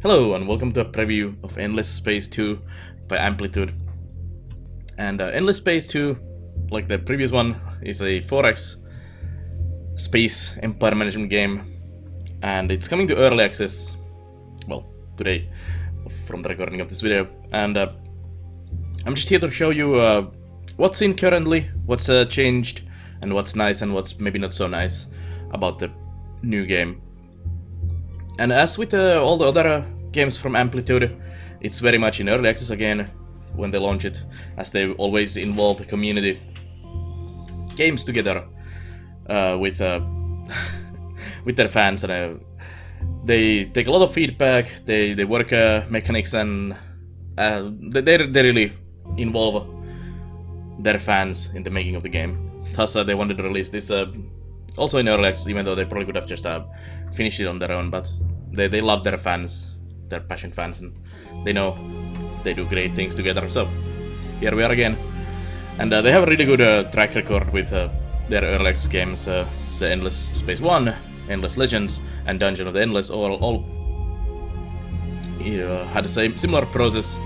Hello and welcome to a preview of Endless Space 2 by Amplitude. And Endless Space 2, like the previous one, is a 4X space empire management game, and it's coming to early access, well, today, from the recording of this video. And I'm just here to show you what's in currently, what's changed, and what's nice and what's maybe not so nice about the new game. And as with all the other games from Amplitude, it's very much in early access again when they launch it, as they always involve the community games together with with their fans, and they take a lot of feedback. They work mechanics, and they really involve their fans in the making of the game. Thus, they wanted to release this also in early access, even though they probably could have just finished it on their own. But they love their fans, their passion fans, and they know they do great things together. So here we are again, and they have a really good track record with their early access games. The Endless Space 1, Endless Legends, and Dungeon of the Endless all had the same similar process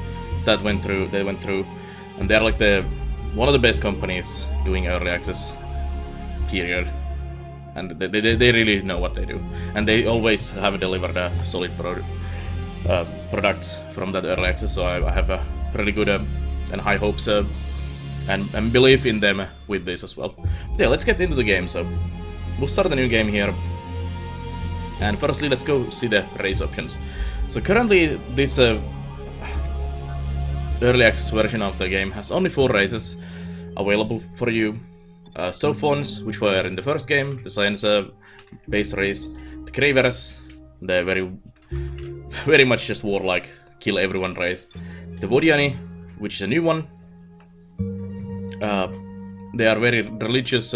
that they went through, and they're like one of the best companies doing early access, period. And they really know what they do, and they always have delivered a solid products from that early access. So I have a pretty good and high hopes and belief in them with this as well. But yeah, let's get into the game. So we'll start the new game here, and firstly let's go see the race options. So currently this early access version of the game has only 4 races available for you. Sophons, which were in the first game, the science-based race, the Cravers, the very much just warlike, kill everyone race, the Vodiani, which is a new one. They are very religious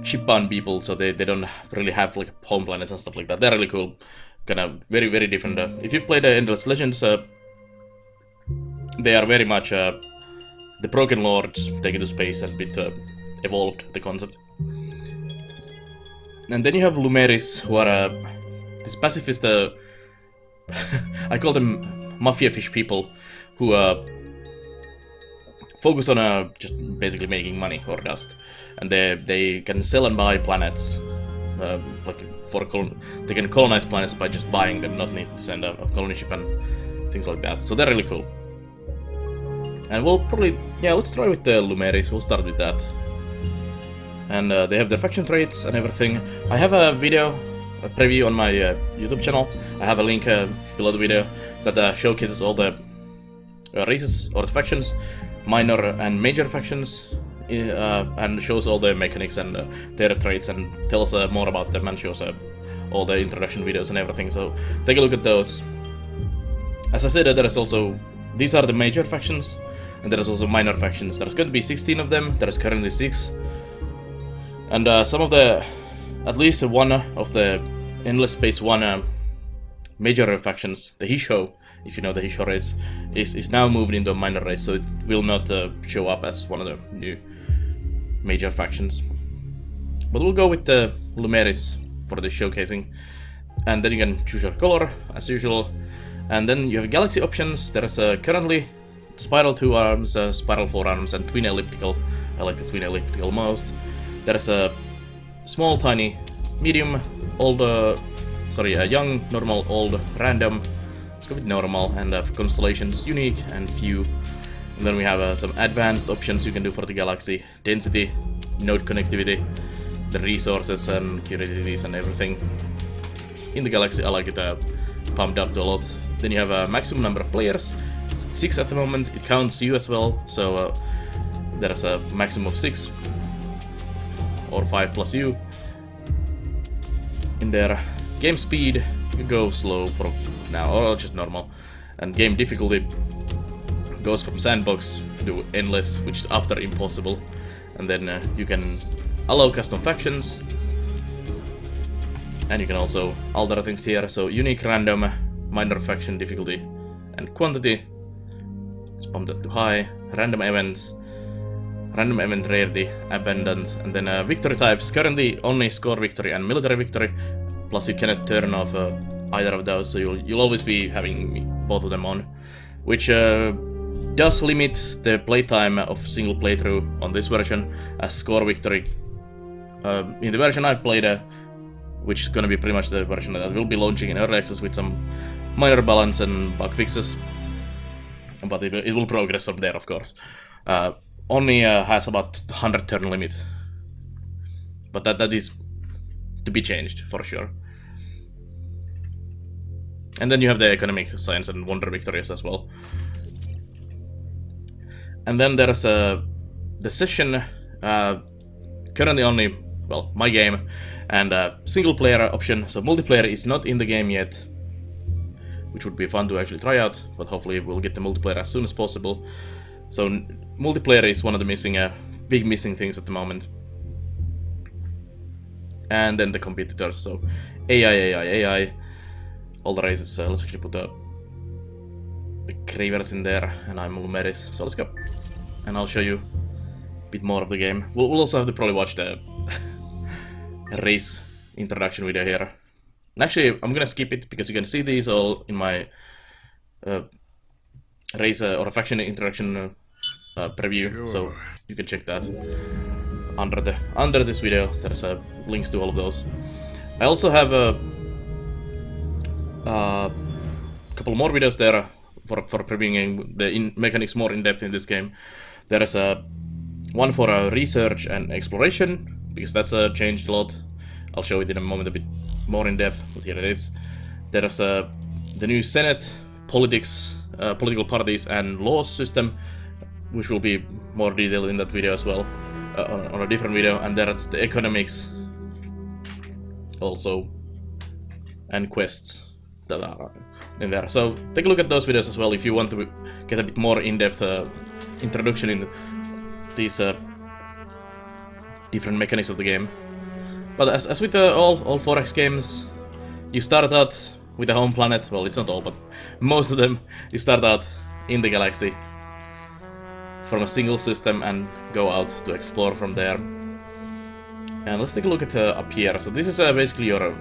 ship-bound people, so they don't really have like home planets and stuff like that. They're really cool, kind of very different. If you've played the Endless Legends, they are very much the Broken Lords taken to space and bit evolved the concept. And then you have Lumeris, who are this pacifist, I call them mafia fish people, who focus on just basically making money or dust, and they can sell and buy planets, like they can colonize planets by just buying them, not need to send a colony ship and things like that. So they're really cool. And we'll probably, let's try with the Lumeris. We'll start with that. And they have their faction traits and everything. I have a video, a preview on my YouTube channel. I have a link below the video that showcases all the races or the factions, minor and major factions, and shows all the mechanics and their traits, and tells more about them, and shows all the introduction videos and everything. So take a look at those. As I said, these are the major factions, and there is also minor factions. There's going to be 16 of them. There is currently 6. And at least one of the Endless Space 1 major factions, the Hisho, if you know the Hisho race, is now moved into a minor race, so it will not show up as one of the new major factions. But we'll go with the Lumeris for the showcasing. And then you can choose your color, as usual. And then you have galaxy options. There's currently Spiral 2 arms, Spiral 4 arms, and Twin Elliptical. I like the Twin Elliptical most. There's a small, tiny, medium, young, normal, old, random. Let's go with normal, and constellations, unique, and few. And then we have some advanced options you can do for the galaxy: density, node connectivity, the resources and curiosities and everything. In the galaxy, I like it pumped up to a lot. Then you have a maximum number of players, 6 at the moment. It counts you as well, so there's a maximum of 6. Or 5 plus you. In there, game speed, you go slow for now, or just normal. And game difficulty goes from sandbox to endless, which is after impossible. And then you can allow custom factions, and you can also alter things here. So unique, random, minor faction difficulty, and quantity. Let's pump that to high. Random events. Random event rarity, abundant, and then victory types. Currently only score victory and military victory, plus you cannot turn off either of those, so you'll always be having both of them on, which does limit the playtime of single playthrough on this version as Score Victory. In the version I've played, which is gonna be pretty much the version that will be launching in early access with some minor balance and bug fixes, but it will progress from there, of course. Only has about 100 turn limit, but that is to be changed for sure. And then you have the Economic Science and Wonder Victories as well. And then there's the session, currently only, well, my game, and single player option. So multiplayer is not in the game yet, which would be fun to actually try out, but hopefully we'll get the multiplayer as soon as possible. So multiplayer is one of the missing, big missing things at the moment. And then the competitors, so AI, all the races. Let's actually put the Cravers in there, and I'm Lumeris, so let's go. And I'll show you a bit more of the game. We'll also have to probably watch the race introduction video here. Actually, I'm gonna skip it because you can see these all in my race or faction introduction preview, sure. So you can check that under this video. There's links to all of those. I also have a couple more videos there for previewing the mechanics more in depth in this game. There is one for research and exploration, because that's changed a lot. I'll show it in a moment a bit more in depth, but here it is. There's the new Senate, politics, political parties and laws system, which will be more detailed in that video as well, on a different video. And there's the economics also, and quests that are in there. So take a look at those videos as well if you want to get a bit more in-depth introduction in these different mechanics of the game. But as with all 4X games, you start out with a home planet. Well, it's not all, but most of them, you start out in the galaxy from a single system and go out to explore from there. And let's take a look at up here. So this is basically your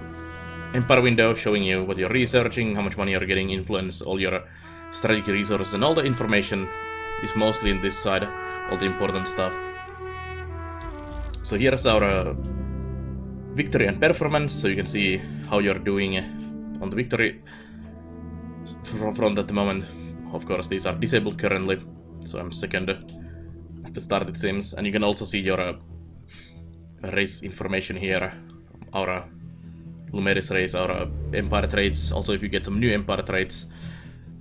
Empire window, showing you what you're researching, how much money you're getting, influence, all your strategic resources, and all the information is mostly in this side, all the important stuff. So here's our victory and performance, so you can see how you're doing on the victory front at the moment. Of course, these are disabled currently, so I'm second at the start, it seems. And you can also see your race information here, our Lumeris race, our Empire traits. Also, if you get some new Empire traits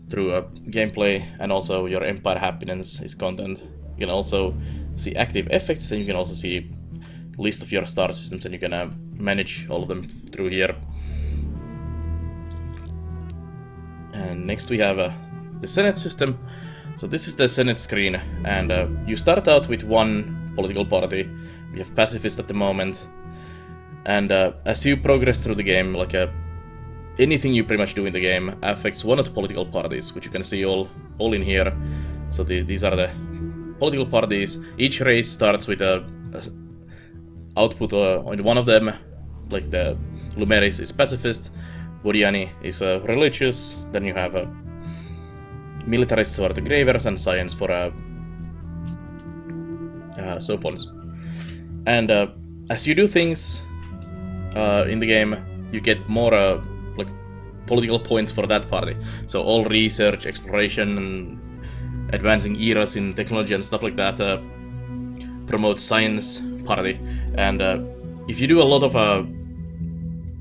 through gameplay, and also your Empire happiness is content. You can also see active effects, and you can also see list of your star systems, and you can manage all of them through here. And next we have the Senate system. So this is the Senate screen, and you start out with one political party. We have pacifist at the moment, and as you progress through the game, like anything you pretty much do in the game affects one of the political parties, which you can see all in here. So these are the political parties. Each race starts with a output on one of them, like the Lumeris is pacifist, Bodiani is religious, then you have militarists for the Gravers, and science for Sophons. And as you do things in the game, you get more like political points for that party. So all research, exploration, and advancing eras in technology and stuff like that promotes science party. And if you do a lot of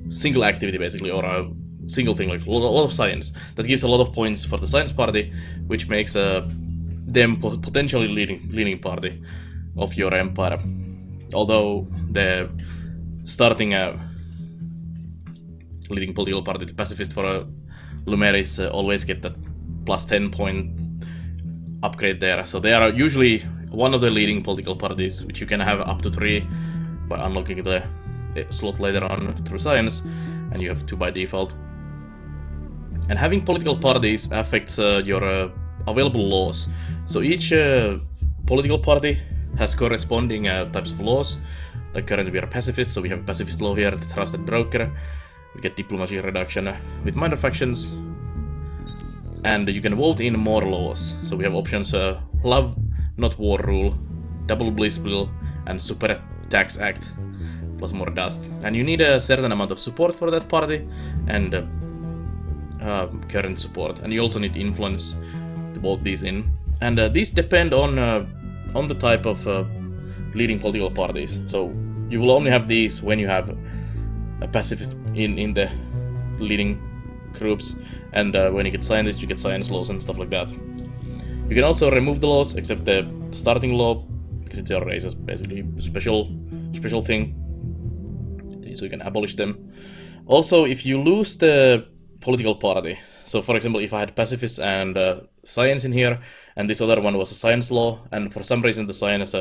single activity basically, or a single thing, like a lot of science, that gives a lot of points for the science party, which makes them potentially leading party of your empire. Although the starting leading political party, the pacifist for Lumeris, always get that plus 10 point upgrade there. So they are usually one of the leading political parties, which you can have up to 3 by unlocking the slot later on through science, and you have 2 by default. And having political parties affects your available laws. So each political party has corresponding types of laws. Like currently we are pacifists, so we have pacifist law here, the trusted broker. We get diplomacy reduction with minor factions. And you can vote in more laws. So we have options Love, Not War Rule, Double Bliss Bill, and Super Tax Act, plus more dust. And you need a certain amount of support for that party, and current support. And you also need influence to vote these in. And these depend on the type of leading political parties. So you will only have these when you have a pacifist in the leading groups, and when you get scientists, you get science laws and stuff like that. You can also remove the laws, except the starting law, because it's your race's basically special thing, so you can abolish them. Also, if you lose the political party, so for example, if I had pacifists and science in here, and this other one was a science law, and for some reason the science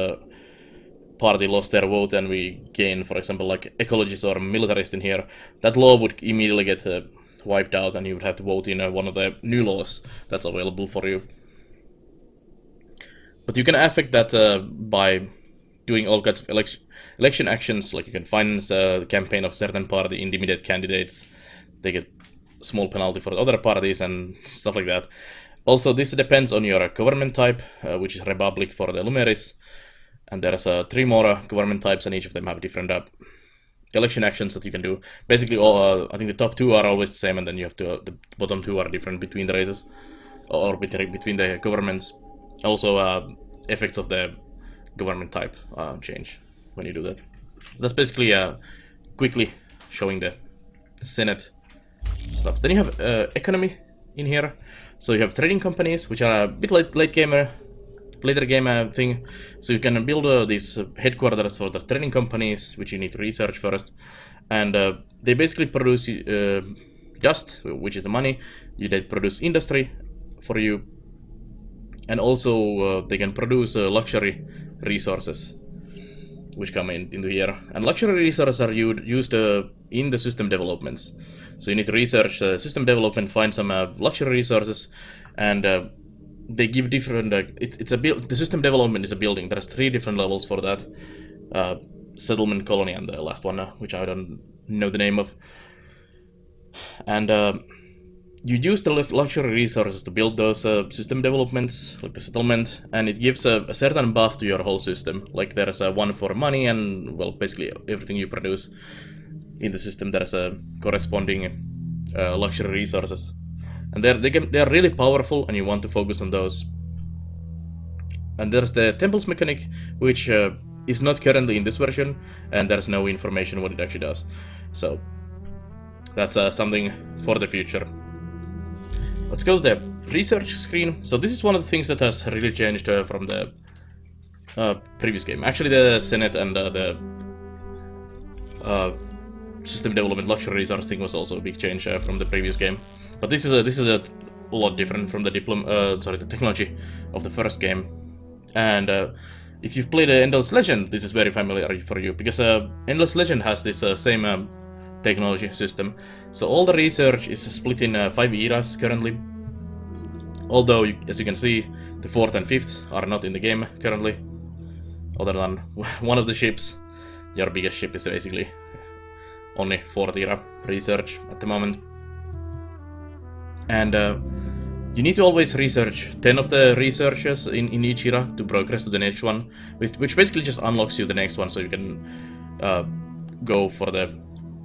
party lost their vote, and we gain, for example, like ecologists or militarists in here, that law would immediately get wiped out, and you would have to vote in one of the new laws that's available for you. But you can affect that by doing all kinds of election actions, like you can finance the campaign of certain party, intimidate candidates, they get small penalty for the other parties and stuff like that. Also, this depends on your government type, which is Republic for the Lumeris, and there's 3 more government types, and each of them have different election actions that you can do. Basically, all I think the top 2 are always the same, and then you have to the bottom 2 are different between the races or between the governments. Also, effects of the government type change when you do that. That's basically quickly showing the Senate stuff. Then you have economy in here. So you have trading companies, which are a bit later game thing. So you can build these headquarters for the trading companies, which you need to research first. And they basically produce dust, which is the money. They produce industry for you. And also they can produce luxury resources, which come into here. And luxury resources are used in the system developments. So you need to research system development, find some luxury resources, and they give different. The system development is a building. There's 3 different levels for that: settlement, colony, and the last one, which I don't know the name of. And you use the luxury resources to build those system developments, like the settlement, and it gives a certain buff to your whole system. Like there's one for money, and well, basically everything you produce in the system, there's a corresponding luxury resources, and they're really powerful, and you want to focus on those. And there's the temples mechanic, which is not currently in this version, and there's no information what it actually does. So that's something for the future. Let's go to the research screen. So this is one of the things that has really changed from the previous game. Actually, the Senate and the system development luxury resource thing was also a big change from the previous game. But this is a lot different from the the technology of the first game. And if you've played Endless Legend, this is very familiar for you, because Endless Legend has this same technology system. So all the research is split in 5 eras currently. Although, as you can see, the 4th and 5th are not in the game currently. Other than one of the ships. Your biggest ship is basically only 4th era research at the moment. And you need to always research 10 of the researches in each era to progress to the next one, which basically just unlocks you the next one, so you can go for the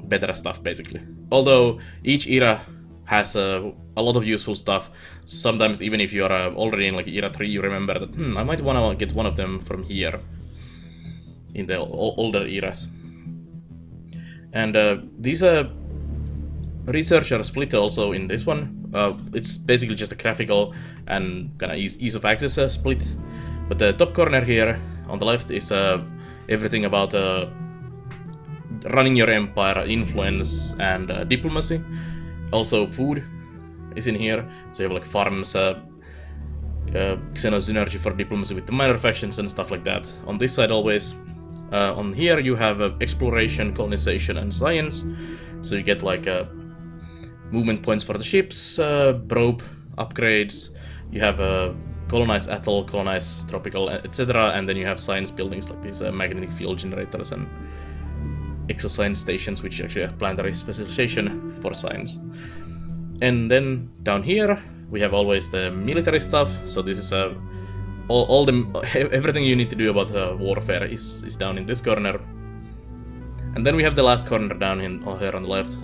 better stuff, basically. Although each era has a lot of useful stuff. Sometimes even if you are already in like era 3, you remember that I might want to get one of them from here in the older eras. And these research are split also in this one. It's basically just a graphical and kind of ease of access split. But the top corner here on the left is everything about running your empire, influence, and diplomacy. Also, food is in here, so you have like farms, xenosynergy for diplomacy with the minor factions and stuff like that. On this side always. On here you have exploration, colonization, and science. So you get like movement points for the ships, probe upgrades. You have colonize atoll, colonize tropical, etc. And then you have science buildings like these magnetic field generators and exoscience stations, which actually have planetary specialization for science. And then down here we have always the military stuff. So this is everything you need to do about warfare is down in this corner. And then we have the last corner down here on the left,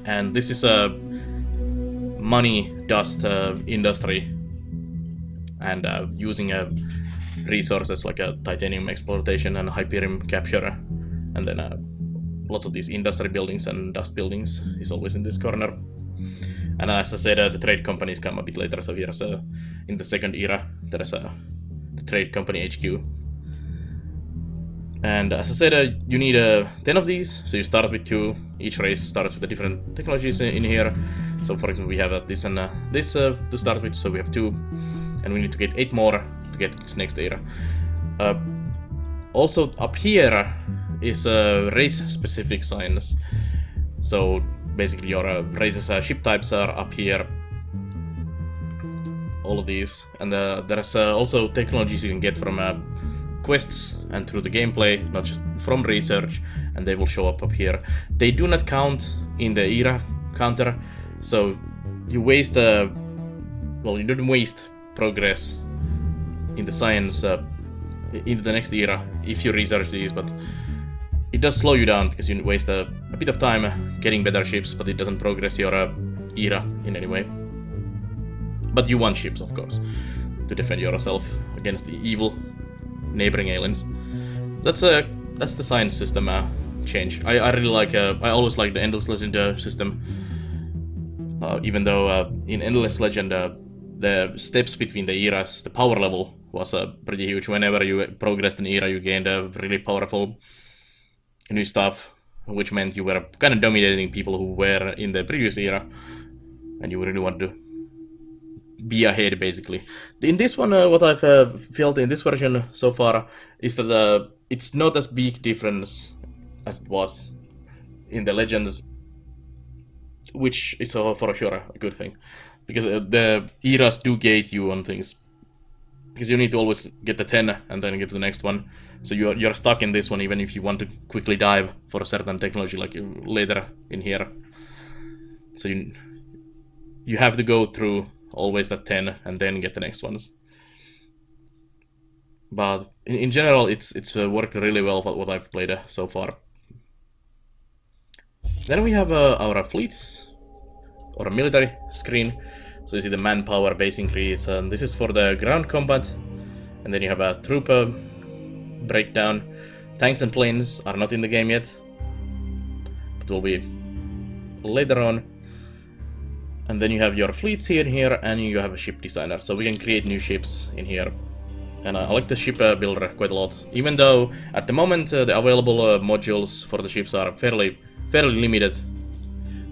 and this is a money dust industry, and using resources like titanium exploitation and hyperium capture, and then lots of these industry buildings and dust buildings is always in this corner. And as I said, the trade companies come a bit later, so here's in the second era there's the trade company HQ. And as I said, you need 10 of these, so you start with 2. Each race starts with the different technologies in here. So for example, we have this and this to start with, so we have 2, and we need to get 8 more to get this next era. Also up here is race-specific science. So basically your races ship types are up here, all of these, and there's also technologies you can get from quests and through the gameplay, not just from research, and they will show up here. They do not count in the era counter, so you waste well, you don't waste progress in the science into the next era if you research these, but it does slow you down because you waste a bit of time getting better ships, but it doesn't progress your era in any way. But you want ships, of course, to defend yourself against the evil neighboring aliens. That's the science system change. I really like. I always like the Endless Legend system, even though in Endless Legend the steps between the eras, the power level was pretty huge. Whenever you progressed an era, you gained a really powerful new stuff, which meant you were kind of dominating people who were in the previous era, and you really want to be ahead, basically. In this one, what I've felt in this version so far is that it's not as big difference as it was in the Legends, which is for sure a good thing, because the eras do gate you on things, because you need to always get the 10 and then get to the next one, so you're stuck in this one even if you want to quickly dive for a certain technology like later in here. So you have to go through always that 10 and then get the next ones. But in general, it's worked really well what I've played so far. Then we have our fleets, or a military screen. So you see the manpower base increase, and this is for the ground combat. And then you have a troop breakdown. Tanks and planes are not in the game yet, but will be later on. And then you have your fleets here, and you have a ship designer, so we can create new ships in here. And I like the ship builder quite a lot, even though at the moment the available modules for the ships are fairly limited.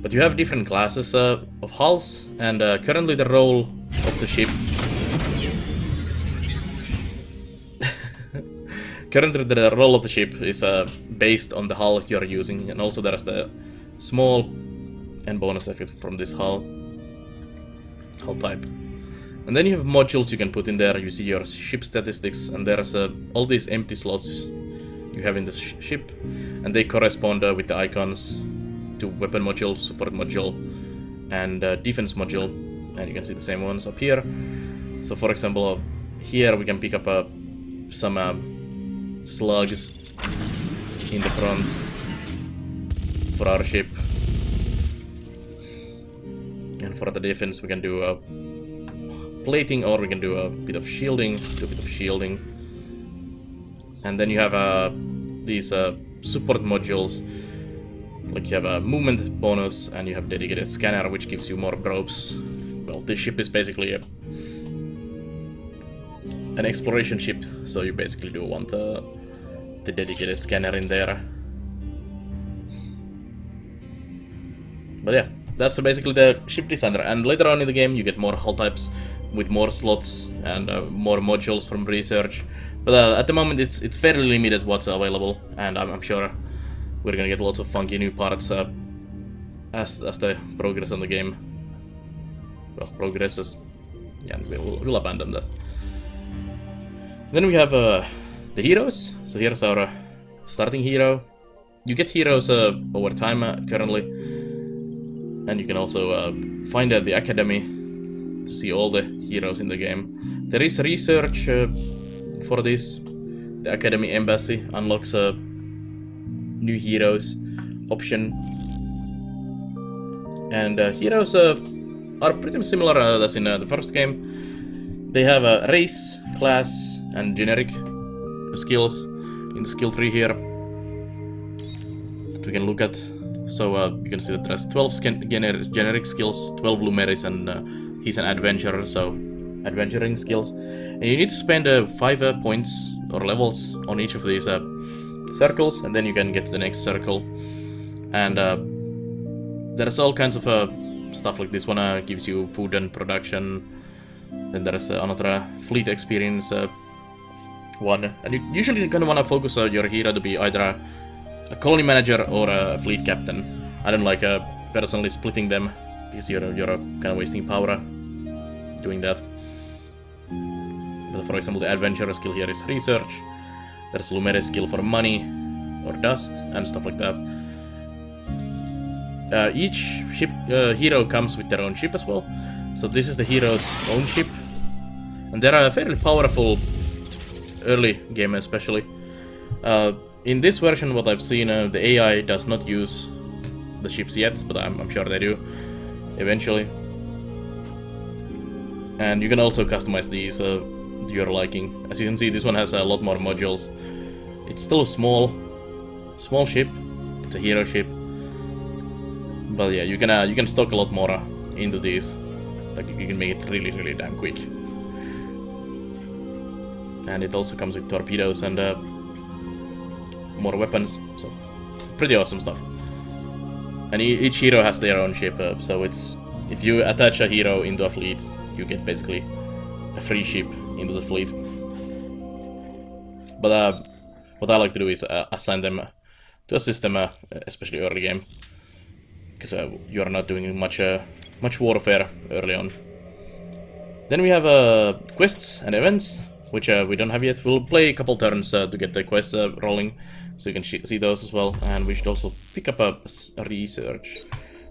But you have different classes of hulls, and currently the role of the ship... currently the role of the ship is based on the hull you're using, and also there's the small and bonus effect from this hull type. And then you have modules you can put in there. You see your ship statistics, and there's all these empty slots you have in this ship, and they correspond with the icons to weapon module, support module, and defense module, and you can see the same ones up here. So for example, here we can pick up some slugs in the front for our ship. And for the defense, we can do plating, or we can do a bit of shielding. Let's do a bit of shielding. And then you have these support modules. Like you have a movement bonus, and you have dedicated scanner, which gives you more probes. Well, this ship is basically an exploration ship, so you basically do want the dedicated scanner in there. But yeah, that's basically the ship designer, and later on in the game you get more hull types with more slots and more modules from research. But at the moment it's fairly limited what's available, and I'm sure we're gonna get lots of funky new parts as the progress on the game progresses. Yeah, we'll abandon that. Then we have the heroes. So here's our starting hero. you get heroes over time currently, and you can also find the academy to see all the heroes in the game. There is research for this. The Academy Embassy unlocks a new heroes option, and heroes are pretty similar as in the first game. They have a race, class, and generic skills in the skill tree here that we can look at. So you can see that there's 12 generic skills, 12 Lumeris, and he's an adventurer, so adventuring skills. And you need to spend 5 points or levels on each of these circles, and then you can get to the next circle. And there's all kinds of stuff like this one gives you food and production. Then there's another fleet experience one, and you usually kind of want to focus your hero to be either a colony manager or a fleet captain. I don't like personally splitting them because you're kind of wasting power doing that. But for example, the adventurer skill here is research. There's Lumeris skill for money or dust and stuff like that. Each ship hero comes with their own ship as well. So this is the hero's own ship, and they're fairly powerful early game especially. In this version, what I've seen, the AI does not use the ships yet, but I'm sure they do eventually. And you can also customize these to your liking. As you can see, this one has a lot more modules. It's still a small ship. It's a hero ship, but yeah, you can stock a lot more into these. Like you can make it really damn quick. And it also comes with torpedoes and more weapons, so pretty awesome stuff. And each hero has their own ship, so it's if you attach a hero into a fleet, you get basically a free ship into the fleet. But what I like to do is assign them to a system, especially early game, because you are not doing much warfare early on. Then we have quests and events, which we don't have yet. We'll play a couple turns to get the quests rolling, so you can see those as well. And we should also pick up a research.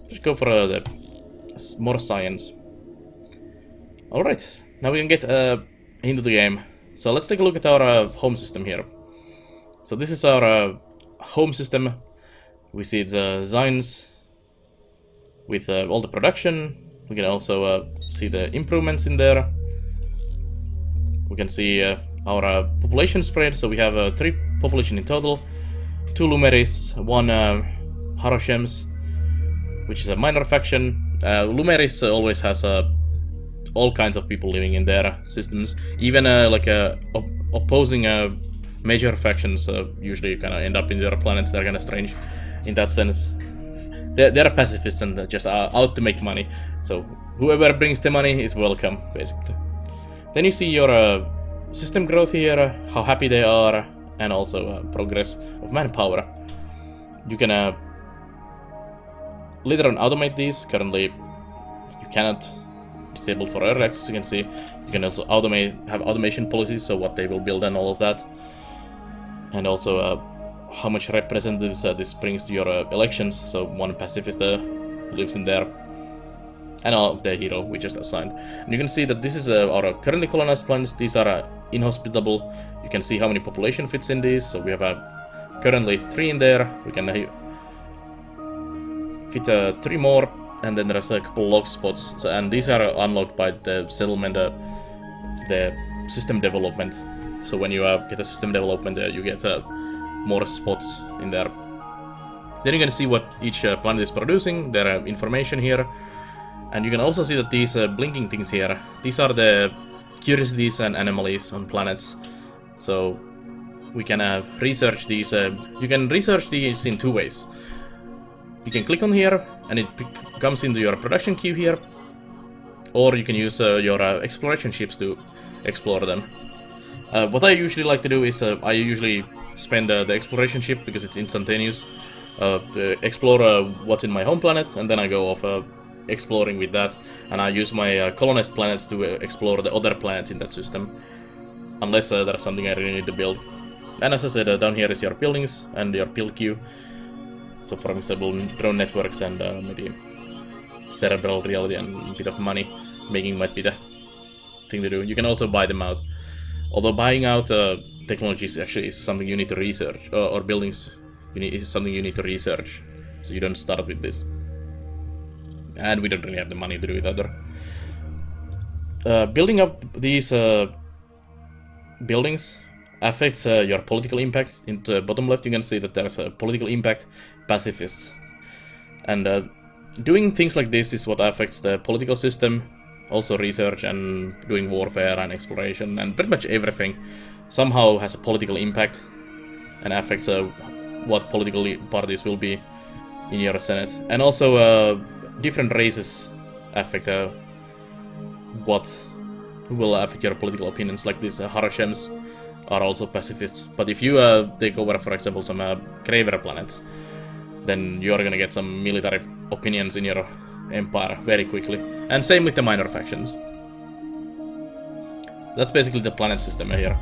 Just go for the more science. Alright, now we can get into the game. So let's take a look at our home system here. So this is our home system. We see the Zines with all the production. We can also see the improvements in there. We can see our population spread. So we have 3 population in total, 2 Lumeris, 1 Haroshems, which is a minor faction. Lumeris always has all kinds of people living in their systems. Even like opposing major factions usually kind of end up in their planets. They're kind of strange in that sense. They're pacifists and just out to make money. So whoever brings the money is welcome, basically. Then you see your system growth here, how happy they are, and also progress of manpower. You can later on automate these. Currently, you cannot disable for early access. You can see you can also have automation policies, so what they will build and all of that, and also how much representatives this brings to your elections. So 1 pacifist lives in there, and the hero we just assigned. And you can see that this is our currently colonized planets. These are inhospitable. You can see how many population fits in these. So we have currently 3 in there. We can fit 3 more, and then there's a couple log spots. So, and these are unlocked by the settlement, the system development. So when you get a system development, you get more spots in there. Then you can see what each planet is producing, their information here. And you can also see that these blinking things here, these are the curiosities and anomalies on planets. So we can research these. You can research these in 2 ways. You can click on here and it comes into your production queue here, or you can use your exploration ships to explore them. What I usually like to do is I usually spend the exploration ship because it's instantaneous. Explore what's in my home planet, and then I go off exploring with that, and I use my colonized planets to explore the other planets in that system, unless there's something I really need to build. And as I said, down here is your buildings and your build queue. So for example, drone networks and maybe cerebral reality and a bit of money making might be the thing to do. You can also buy them out. Although buying out technologies actually is something you need to research, or buildings is something you need to research. So you don't start with this. And we don't really have the money to do it either. Building up these buildings affects your political impact. In the bottom left you can see that there's a political impact, pacifists. And doing things like this is what affects the political system, also research and doing warfare and exploration, and pretty much everything somehow has a political impact and affects what political parties will be in your senate. And also different races affect what will affect your political opinions, like these Harashems are also pacifists. But if you take over, for example, some Graver planets, then you're gonna get some military opinions in your empire very quickly. And same with the minor factions. That's basically the planet system here.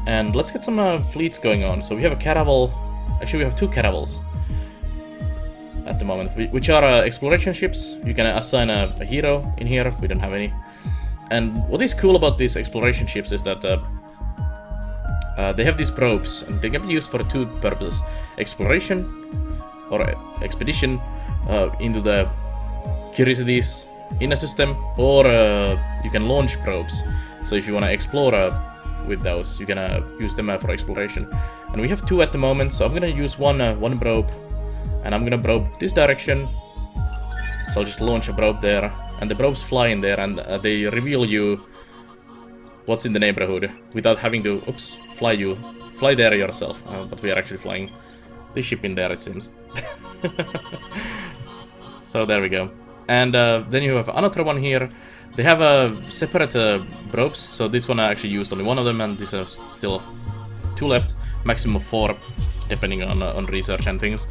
And let's get some fleets going on. So we have a caravel. Actually, we have 2 caravels at the moment, which are exploration ships. You can assign a hero in here. We don't have any. And what is cool about these exploration ships is that they have these probes, and they can be used for 2 purposes: exploration or expedition into the curiosities in a system, or you can launch probes. So if you want to explore with those, you can use them for exploration. And we have 2 at the moment, so I'm gonna use one probe, and I'm gonna probe this direction. So I'll just launch a probe there, and the probes fly in there, and they reveal you what's in the neighborhood without having to fly there yourself. But we are actually flying this ship in there, it seems. So there we go. And then you have another one here. They have separate probes, so this one I actually used only one of them, and these are still 2 left, maximum of 4, depending on research and things.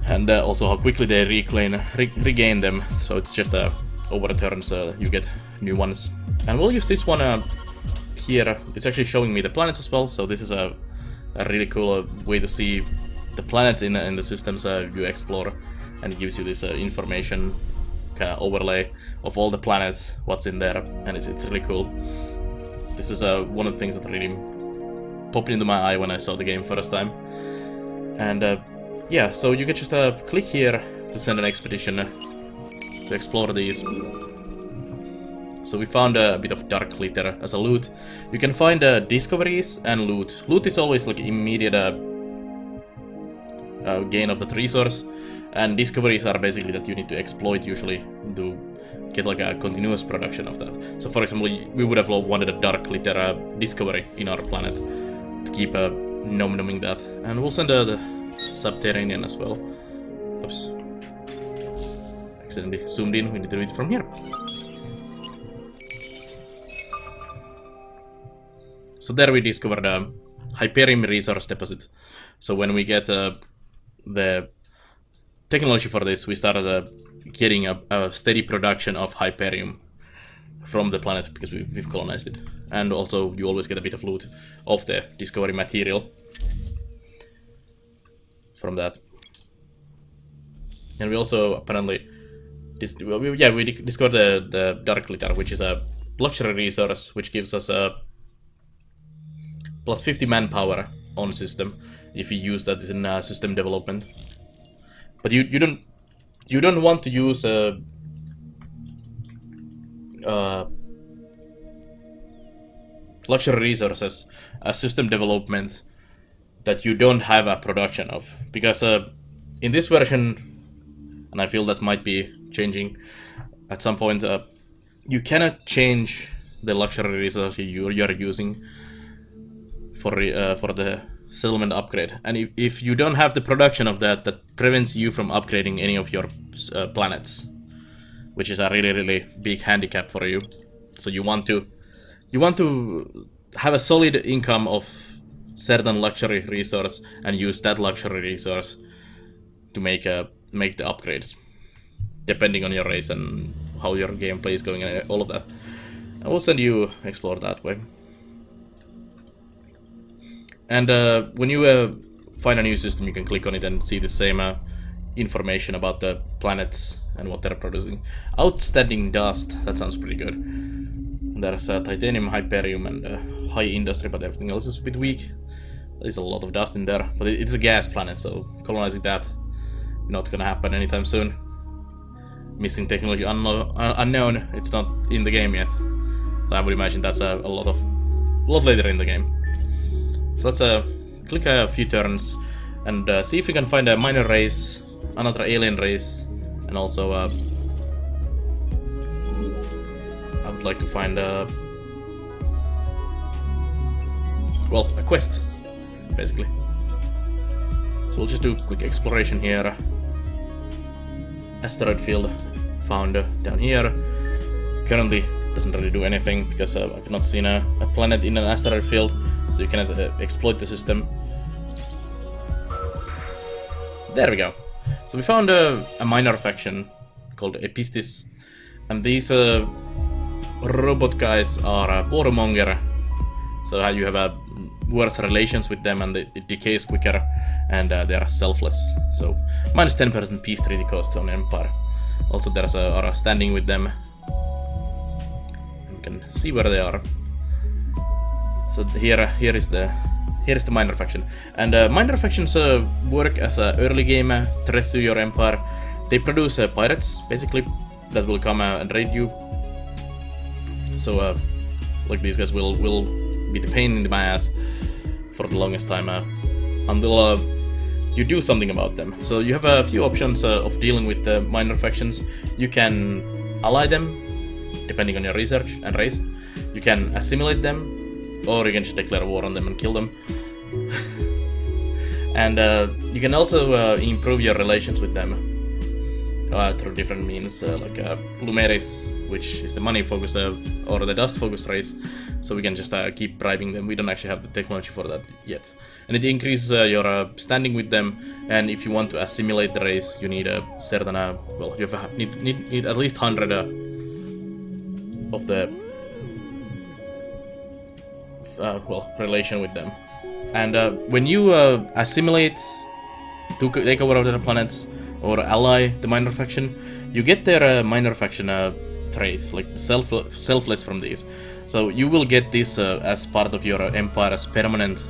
And also how quickly they regain them, so it's just overturns, you get new ones. And we'll use this one here. It's actually showing me the planets as well, so this is a really cool way to see the planets in the systems you explore, and it gives you this information kind of overlay of all the planets, what's in there, and it's really cool. This is one of the things that really popped into my eye when I saw the game first time. And yeah, so you can just click here to send an expedition to explore these. So we found a bit of dark litter as a loot. You can find discoveries and loot. Loot is always like immediate gain of that resource, and discoveries are basically that you need to exploit usually to get like a continuous production of that. So for example, we would have wanted a dark litter discovery in our planet to keep nom-noming that. And we'll send the subterranean as well. Oops. Accidentally zoomed in, we need to do it from here. So there we discovered a Hyperium resource deposit. So when we get the technology for this, we started getting a steady production of Hyperium from the planet, because we've colonized it. And also you always get a bit of loot of the discovery material from that. And we also apparently we discovered the dark litter, which is a luxury resource which gives us a plus 50 manpower on system if you use that in system development. But you don't want to use luxury resources as system development that you don't have a production of, because in this version, and I feel that might be changing at some point, you cannot change the luxury resource you're using for the settlement upgrade, and if you don't have the production of that prevents you from upgrading any of your planets, which is a really big handicap for you. So you want to have a solid income of certain luxury resource and use that luxury resource to make the upgrades, depending on your race and how your gameplay is going and all of that. I will send you explore that way. And when you find a new system, you can click on it and see the same information about the planets and what they're producing. Outstanding dust, that sounds pretty good. There's titanium, hyperium, and high industry, but everything else is a bit weak. There's a lot of dust in there, but it's a gas planet, so colonizing that not gonna happen anytime soon. Missing technology unknown, it's not in the game yet. So I would imagine that's a lot later in the game. So let's click a few turns and see if we can find a minor race, another alien race, and also I would like to find well, a quest, basically. So we'll just do a quick exploration here. Asteroid field found down here. Currently doesn't really do anything because I've not seen a planet in an asteroid field, so you cannot exploit the system. There we go. So we found a minor faction called Epistis, and these robot guys are warmonger. So you have worse relations with them, and it decays quicker, and they are selfless. So minus 10% peace treaty cost on Empire. Also, there's a standing with them. You can see where they are. So here is the minor faction, and minor factions work as an early game threat to your empire. They produce pirates, basically, that will come and raid you. So like these guys will be the pain in my ass for the longest time until you do something about them. So you have a few options of dealing with the minor factions. You can ally them, depending on your research and race. You can assimilate them, or you can just declare war on them and kill them. And you can also improve your relations with them through different means, like Lumeris, which is the money-focused or the dust-focused race. So we can just keep bribing them. We don't actually have the technology for that yet. And it increases your standing with them. And if you want to assimilate the race, you need a certain well, you need at least 100 of the well, relation with them. And when you assimilate to take over other planets or ally the minor faction, you get their minor faction traits, like selfless from these. So you will get this as part of your empire's permanent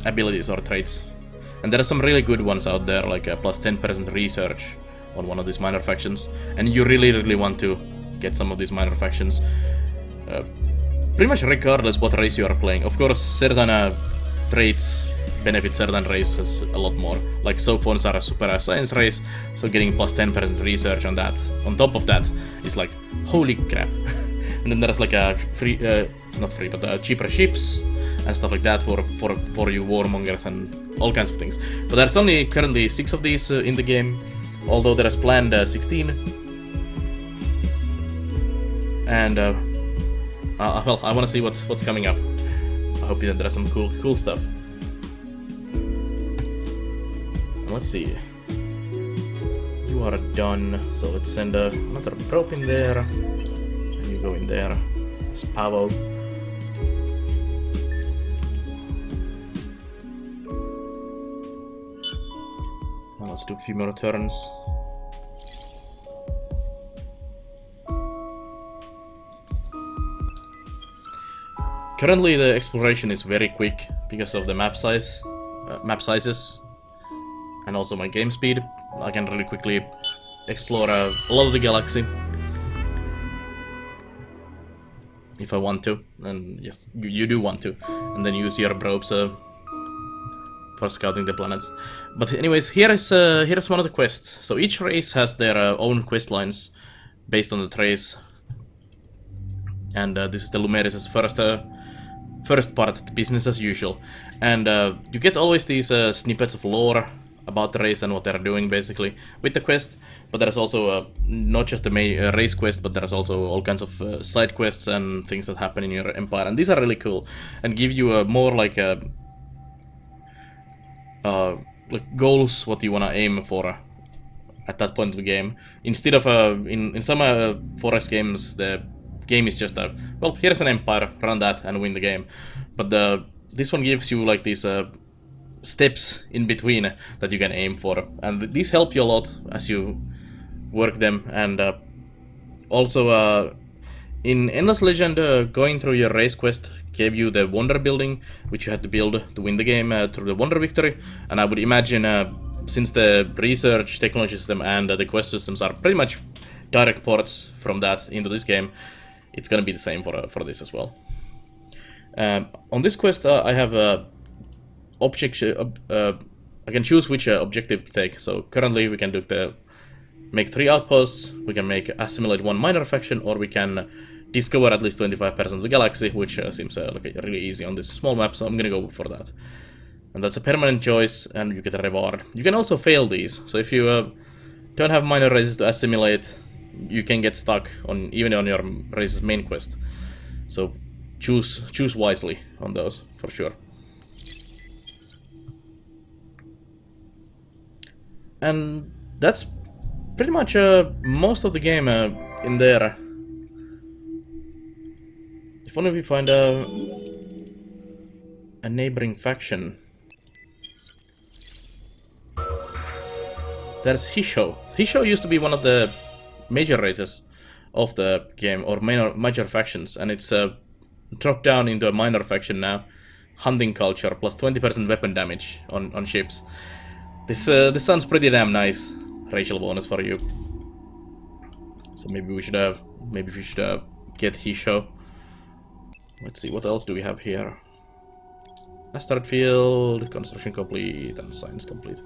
abilities or traits. And there are some really good ones out there, like plus 10% research on one of these minor factions. And you really want to get some of these minor factions. Pretty much regardless what race you are playing. Of course, certain traits benefit certain races a lot more. Like Sophons are a super science race, so getting plus 10% research on that, on top of that, is like, holy crap. And then there's like a free, not free, but cheaper ships and stuff like that for you warmongers and all kinds of things. But there's only currently 6 of these in the game, although there is planned 16. And well, I want to see what's coming up. I hope that there's some cool stuff. Let's see. You are done, so let's send another probe in there. And you go in there. It's Pavo. Now let's do a few more turns. Currently the exploration is very quick because of the map sizes. And also my game speed. I can really quickly explore a lot of the galaxy if I want to, and yes, you do want to, and then use your probes for scouting the planets. But anyways, here is one of the quests. So each race has their own quest lines based on the trace, and this is the Lumeris' first part, business as usual. And you get always these snippets of lore about the race and what they're doing, basically, with the quest. But there's also not just the main race quest, but there's also all kinds of side quests and things that happen in your empire. And these are really cool and give you more like goals, what you want to aim for at that point of the game. Instead of in some forest games, the game is just well, here's an empire, run that and win the game. But this one gives you like these steps in between that you can aim for, and these help you a lot as you work them. And also in Endless Legend, going through your race quest gave you the Wonder Building, which you had to build to win the game through the Wonder Victory. And I would imagine, since the research technology system and the quest systems are pretty much direct ports from that into this game, it's gonna be the same for this as well. On this quest, I have object. I can choose which objective to take. So currently, we can do make 3 outposts. We can assimilate 1 minor faction, or we can discover at least 25% of the galaxy, which seems like really easy on this small map. So I'm gonna go for that. And that's a permanent choice, and you get a reward. You can also fail these. So if you don't have minor races to assimilate, you can get stuck even on your race's main quest. So choose wisely on those, for sure. And that's pretty much most of the game in there. If only we find a neighboring faction. There's Hisho. Hisho used to be one of the major races of the game, or major factions, and it's dropped down into a minor faction now. Hunting culture, plus 20% weapon damage on ships. This sounds pretty damn nice. Racial bonus for you. So maybe we should get Hisho. Let's see, what else do we have here? Asteroid field, construction complete, and science complete.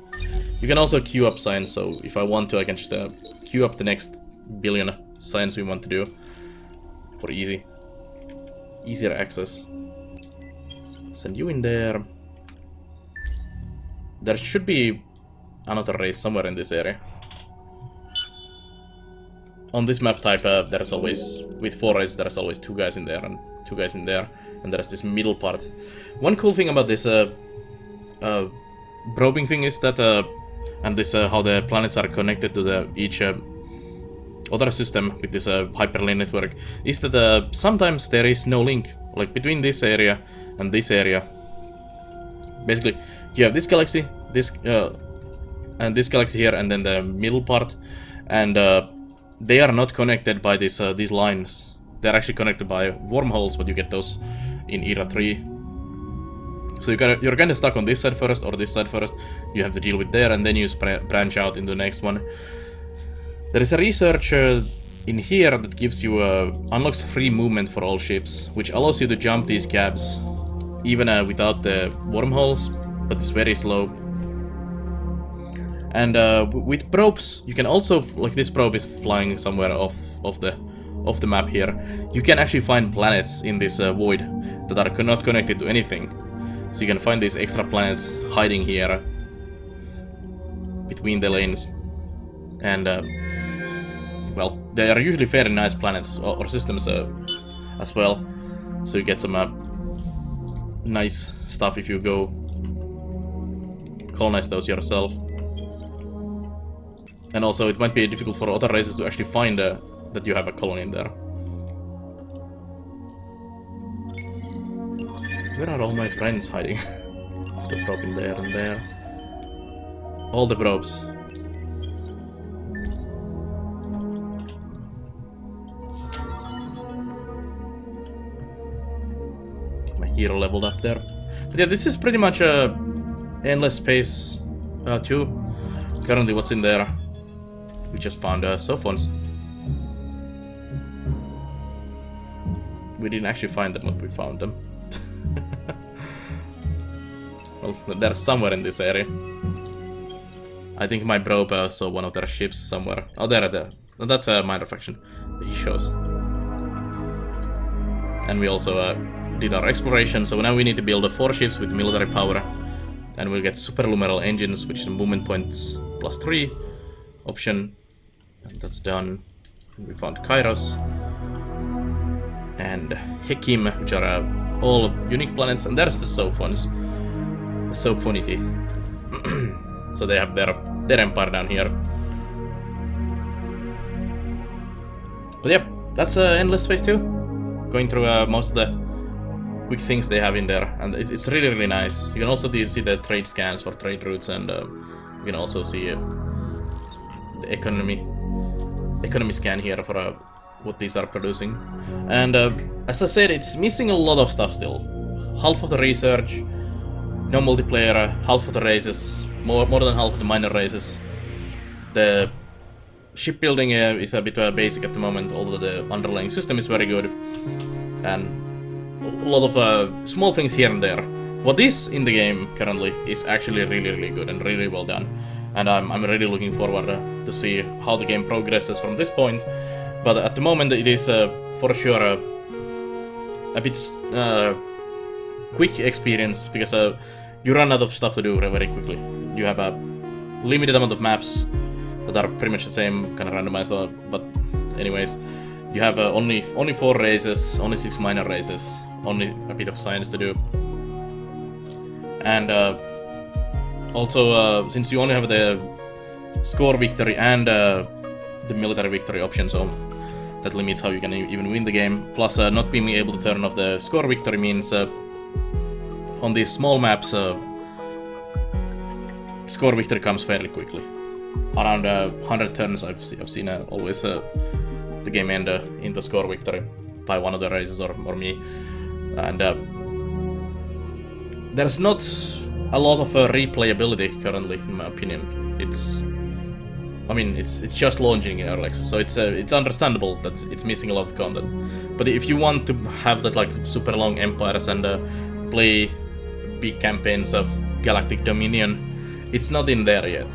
You can also queue up science, so if I want to, I can just queue up the next billion science we want to do for easier access. Send you in there. There should be another race somewhere in this area. On this map type, there's always, with 4 races, there's always 2 guys in there and 2 guys in there, and there's this middle part. One cool thing about this probing thing is that, and this how the planets are connected to each other system with this hyperlink network, is that sometimes there is no link, like between this area and this area. Basically, you have this galaxy, and this galaxy here, and then the middle part, and they are not connected by these lines. They're actually connected by wormholes, but you get those in Era 3. So you're kind of stuck on this side first, or this side first. You have to deal with there, and then you branch out into the next one. There is a research in here that gives you unlocks free movement for all ships, which allows you to jump these gaps even without the wormholes, but it's very slow. And with probes, you can also, like this probe is flying somewhere off the map here. You can actually find planets in this void that are not connected to anything. So you can find these extra planets hiding here between the lanes. And well, they are usually fairly nice planets or systems as well. So you get some nice stuff if you go colonize those yourself. And also, it might be difficult for other races to actually find that you have a colony in there. Where are all my friends hiding? Let's put a probe in there and there. All the probes. Get my hero leveled up there. But yeah, this is pretty much a endless space 2. Currently, what's in there? We just found cell phones. We didn't actually find them, but we found them. Well, they're somewhere in this area. I think my bro saw one of their ships somewhere. Oh, there. That's a minor faction. He shows. And we also did our exploration, so now we need to build 4 ships with military power. And we'll get superluminal engines, which is movement points +3 option. And that's done. We found Kairos and Hekim, which are all unique planets, and there's the Sophones. The Sophonity. So they have their empire down here. But yep, that's Endless Space 2. Going through most of the quick things they have in there, and it's really, really nice. You can also see the trade scans for trade routes, and you can also see the economy scan here for what these are producing. And as I said, it's missing a lot of stuff still. Half of the research, no multiplayer, half of the races, more than half of the minor races. The shipbuilding is a bit basic at the moment, although the underlying system is very good. And a lot of small things here and there. What is in the game currently is actually really, really good and really well done. And I'm really looking forward to see how the game progresses from this point. But at the moment it is for sure a bit quick experience, because you run out of stuff to do very quickly. You have a limited amount of maps that are pretty much the same, kind of randomized, but anyways, you have only 4 races, only 6 minor races, only a bit of science to do. And also, since you only have the score victory and the military victory option, so that limits how you can even win the game. Plus, not being able to turn off the score victory means on these small maps, score victory comes fairly quickly. Around 100 turns, I've seen always the game end into score victory by one of the races or me. And there's not a lot of replayability currently, in my opinion. It's just launching in early access, so it's understandable that it's missing a lot of content. But if you want to have that like super long empires and play big campaigns of Galactic Dominion, it's not in there yet.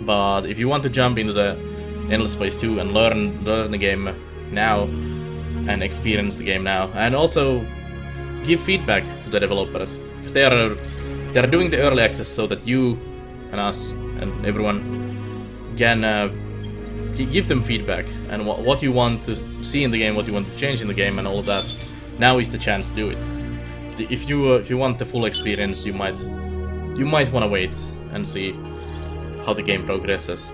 But if you want to jump into the Endless Space 2 and learn the game now and experience the game now, and also give feedback to the developers, because they are doing the early access so that you and us and everyone can give them feedback and what you want to see in the game, what you want to change in the game, and all of that. Now is the chance to do it. If you want the full experience, you might want to wait and see how the game progresses.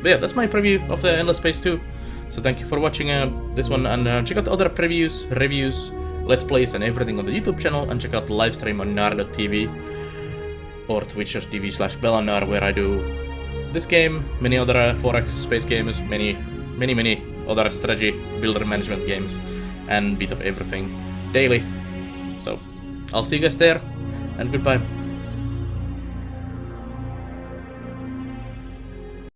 But yeah, that's my preview of the Endless Space 2. So thank you for watching this one, and check out other previews, reviews, let's plays, and everything on the YouTube channel, and check out the live stream on nar.tv or twitch.tv/bellonar, where I do this game, many other 4X space games, many other strategy builder management games, and bit of everything daily. So I'll see you guys there, and goodbye.